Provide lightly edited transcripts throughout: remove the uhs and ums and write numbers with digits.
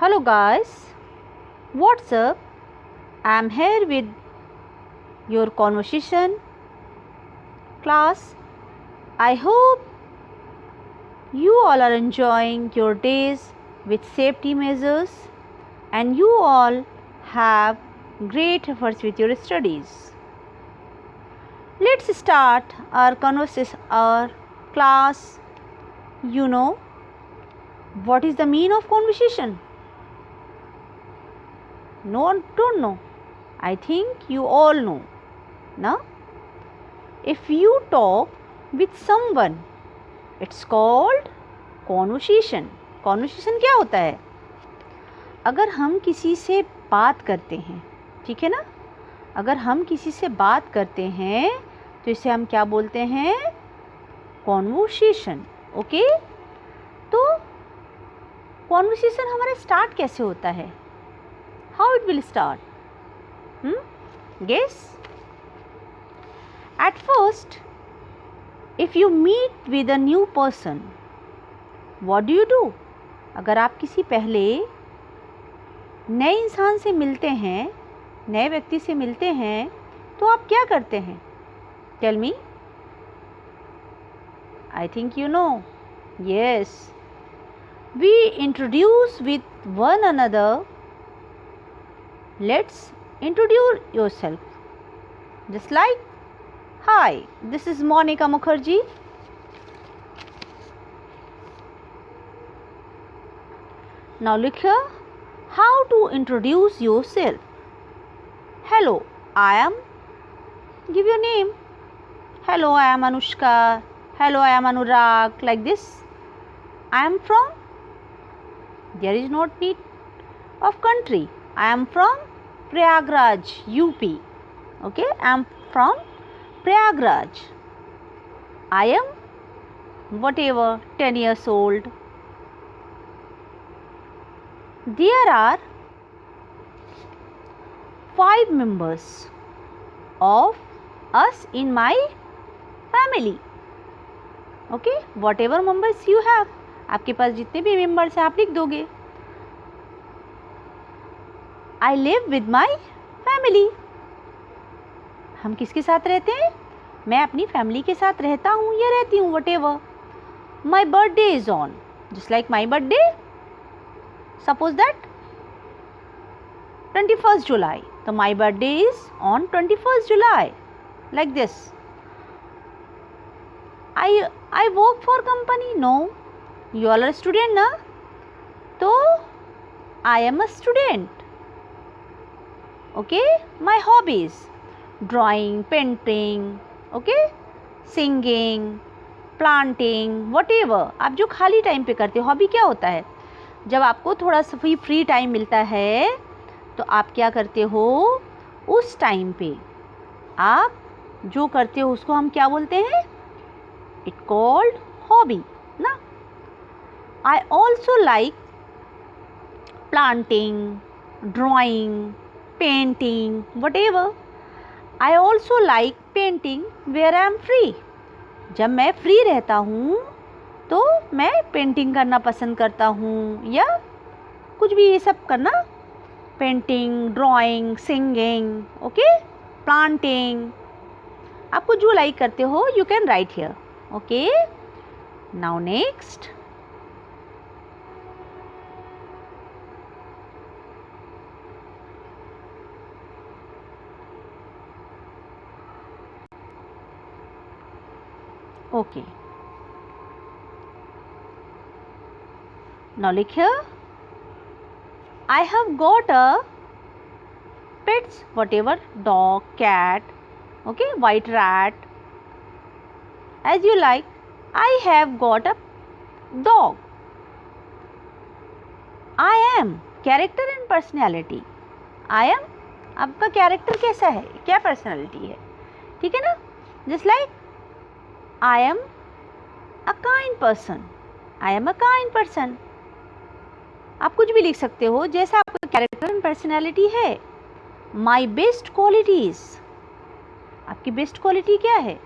Hello guys, what's up? I'm here with your conversation class. I hope you all are enjoying your days with safety measures and you all have great efforts with your studies. Let's start our conversation, our class. You know what is the meaning of conversation? No, don't know. I think you all know. Now, if you talk with someone, it's called conversation. Conversation क्या होता है? अगर हम किसी से बात करते हैं, ठीक है ना? अगर हम किसी से बात करते हैं तो इसे हम क्या बोलते हैं? कॉन्वर्सेशन. ओके, तो कॉन्वर्सेशन हमारा स्टार्ट कैसे होता है? How it will start? Guess. At first, if you meet with a new person, what do? अगर आप किसी पहले नए इंसान से मिलते हैं, नए व्यक्ति से मिलते हैं, तो आप क्या करते हैं? Tell me. I think you know. Yes. We introduce with one another. Let's introduce yourself. Just like, hi, this is Monica Mukherjee. Now look here, how to introduce yourself. Hello, I am, give your name. Hello, I am Anushka. Hello, I am Anurag, like this. I am from, there is no need of country. I am from Prayagraj, UP. Okay, I am from Prayagraj. I am whatever 10 years old. There are 5 members of us in my family. Okay, whatever members you have. आपके पास जितने भी members हैं आप लिख दोगे. I live with my family. हम किसके साथ रहते हैं? मैं अपनी फैमिली के साथ रहता हूँ या रहती हूँ, whatever. My birthday is on, just like my birthday. Suppose that 21st July. So my birthday is on 21st July, like this. I work for company. No, you all are student, na? So I am a student. Okay, my hobbies, drawing, painting, okay, singing, planting, whatever. आप जो खाली time पे करते हो, hobby क्या होता है? जब आपको थोड़ा सा फ्री टाइम मिलता है तो आप क्या करते हो? उस टाइम पे आप जो करते हो उसको हम क्या बोलते हैं? इट कॉल्ड हॉबी ना. I also like planting, drawing, painting, whatever. I also like painting where I am free. जब मैं फ्री रहता हूँ तो मैं पेंटिंग करना पसंद करता हूँ या कुछ भी ये सब करना. Painting, drawing, singing, okay, planting. आपको जो लाइक करते हो you can write here. Okay, now next. Okay. Now look here. I have got a pets, whatever, dog, cat, okay, white rat, as you like. I have got a dog. I am character and personality. I am आपका character कैसा है, क्या personality है, ठीक है ना? Just like I am a kind person. I am a kind person. आप कुछ भी लिख सकते हो जैसा आपका कैरेक्टर एंड पर्सनैलिटी है. My best qualities. आपकी बेस्ट क्वालिटी क्या है?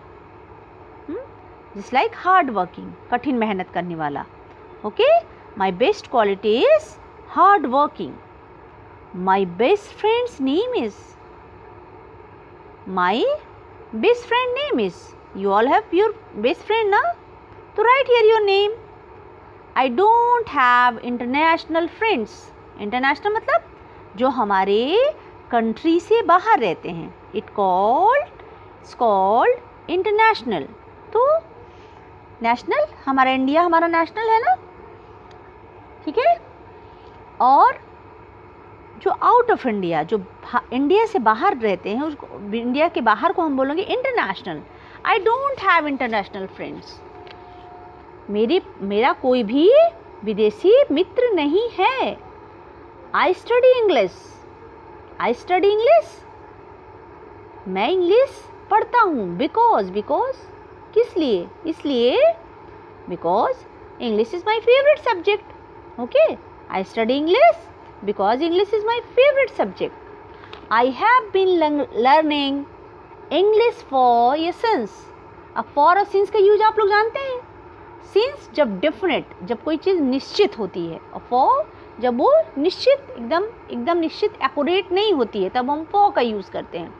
जस्ट लाइक हार्ड वर्किंग, कठिन मेहनत करने वाला. Okay, My best quality is hard working. My best friend's name is. My best friend name is. You all have your best friend na? तो write here your name. I don't have international friends. International मतलब जो हमारे country से बाहर रहते हैं. It's called international. तो national हमारा इंडिया हमारा नेशनल है ना, ठीक है. और जो आउट ऑफ इंडिया, जो इंडिया से बाहर रहते हैं, उसको इंडिया के बाहर को हम बोलेंगे international. I don't have international friends. मेरा कोई भी विदेशी मित्र नहीं है. I study English. I study English. मैं इंग्लिश पढ़ता हूँ. बिकॉज किस लिए? इसलिए because English is my favourite subject. Okay, I study English because English is my favorite subject. I have been learning English for a since. अब for और since का use आप लोग जानते हैं. since जब definite, जब कोई चीज़ निश्चित होती है, और for जब वो निश्चित एकदम निश्चित accurate नहीं होती है, तब हम for का यूज़ करते हैं.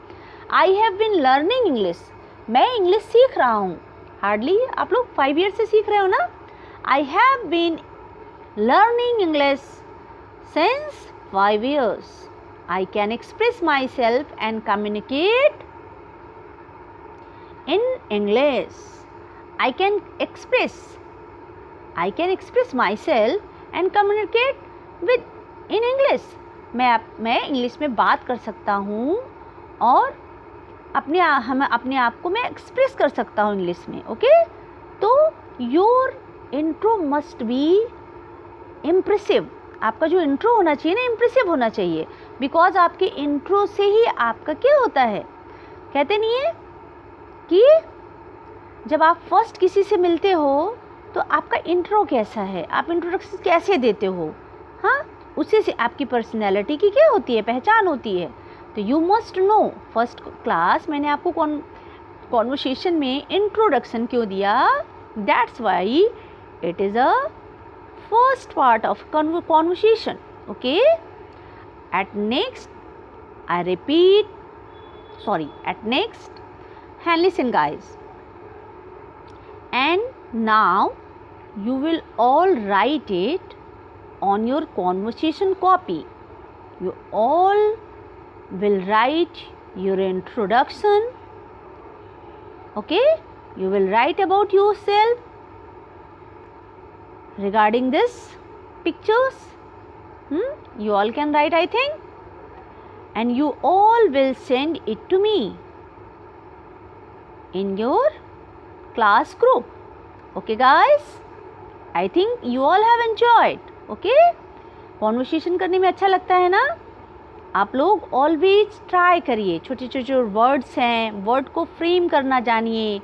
I have been learning English. मैं इंग्लिश सीख रहा हूँ. हार्डली आप लोग 5 years से सीख रहे हो ना. I have been learning English since 5 years. I can express myself and communicate in English. I can express myself and communicate in English. मैं इंग्लिश में बात कर सकता हूँ और अपने आप को मैं एक्सप्रेस कर सकता हूँ इंग्लिश में. ओके, तो your intro must be impressive. आपका जो इंट्रो होना चाहिए ना, इम्प्रेसिव होना चाहिए. बिकॉज आपके इंट्रो से ही आपका क्या होता है, कहते नहीं है कि जब आप फर्स्ट किसी से मिलते हो तो आपका इंट्रो कैसा है, आप इंट्रोडक्शन कैसे देते हो, हाँ, उसी से आपकी पर्सनैलिटी की क्या होती है, पहचान होती है. तो you must know. First class मैंने आपको कॉन्वर्सेशन में इंट्रोडक्शन क्यों दिया? That's why it is a first part of conversation. Okay, at next and listen guys, and now you will all write it on your conversation copy. You all will write your introduction. Okay, you will write about yourself regarding this pictures. You all can write, I think, and you all will send it to me in your class group. Okay guys, I think you all have enjoyed. Okay, conversation करने में अच्छा लगता है ना. आप लोग always try करिए. छोटे छोटे जो वर्ड्स हैं, वर्ड को फ्रेम करना जानिए,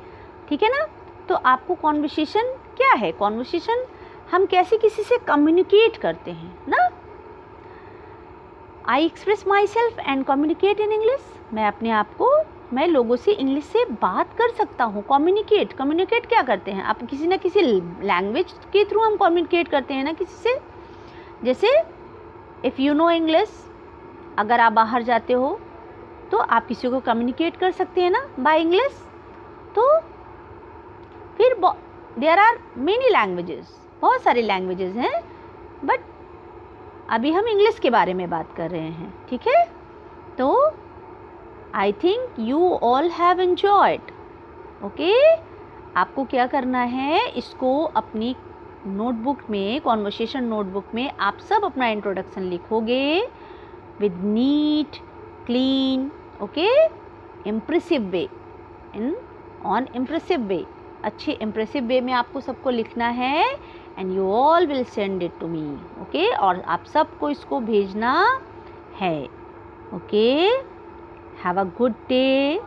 ठीक है ना. तो आपको कॉन्वर्सेशन क्या है, कॉन्वर्सेशन हम कैसे किसी से कम्युनिकेट करते हैं ना. I express my self and communicate in English. मैं लोगों से इंग्लिश से बात कर सकता हूँ. कम्युनिकेट क्या करते हैं आप, किसी ना किसी लैंग्वेज के थ्रू हम कम्युनिकेट करते हैं ना किसी से. जैसे इफ़ यू नो इंग्लिश, अगर आप बाहर जाते हो तो आप किसी को कम्युनिकेट कर सकते हैं ना बाय इंग्लिश. तो फिर देयर आर मेनी लैंग्वेजेस, बहुत सारी लैंग्वेजेस हैं, बट अभी हम इंग्लिश के बारे में बात कर रहे हैं, ठीक है. तो I think you all have enjoyed. Okay, आपको क्या करना है, इसको अपनी नोटबुक में, कॉन्वर्सेशन नोटबुक में आप सब अपना इंट्रोडक्शन लिखोगे with neat, clean, okay, impressive way, on impressive way, अच्छे इम्प्रेसिव वे में आपको सबको लिखना है. And you all will send it to me. Okay, और आप सबको इसको भेजना है. Okay, have a good day.